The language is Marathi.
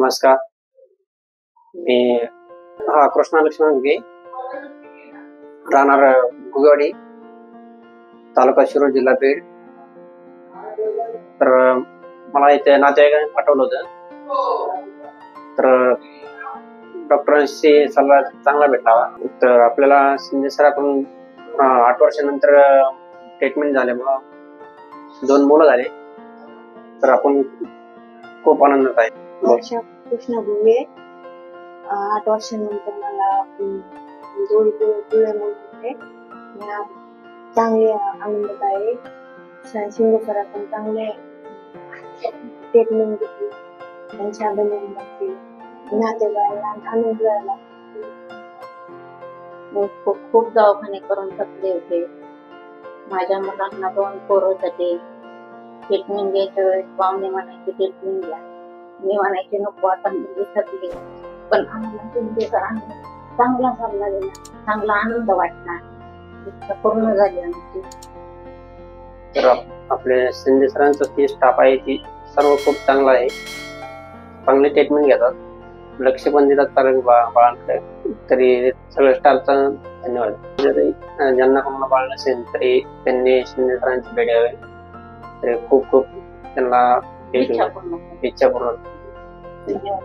नमस्कार. मी कृष्णा लक्ष्मण घुगे, राहणार गुगवाडी, तालुका शिरूर, जिल्हा बीड. तर मला इथे नातेवाईकांनी पाठवलं होतं. तर डॉक्टरांशी सल्ला चांगला भेटला. तर आपल्याला शिंदे सराकडून 8 वर्षानंतर ट्रीटमेंट झाल्यामुळं 2 मुलं झाले. तर आपण खूप आनंदात आहे. वर्षा कृष्णा भुगे. 8 वर्षानंतर मला जुळे मुले चांगले आनंदात आहे. शिंदे सरांकडून चांगले ट्रीटमेंट घेतली, त्यांच्या अभिनंदन नातेवाईकांना आनंद झाला. खूप दवाखाने करून थकले होते. माझ्या मुलांना 2 पोरं होते. ट्रीटमेंट घ्यायच्या वेळेस पाहुणे म्हणायचे ट्रीटमेंट घ्या, मी म्हणायचे नको, आता मुली थकली. पण आम्हाला शिंदे सरांनी चांगला सल्ला दिला, चांगला आनंद वाटला, इच्छा पूर्ण झाली आमची. तर आपले शिंदे सरांचं ती स्टाफ आहे ती सर्व खूप चांगला आहे. चांगले ट्रीटमेंट घेतात, लक्ष पण देतात बाळांकडे. तरी सगळ्या स्टाफचा धन्यवाद. जरी ज्यांना कोणाला बाळ नसेल तरी त्यांनी शिंदे सरांची भेट घ्यावी. तरी खूप खूप त्यांना इच्छा पूर्ण. इच्छा पूर्ण. धन्यवाद.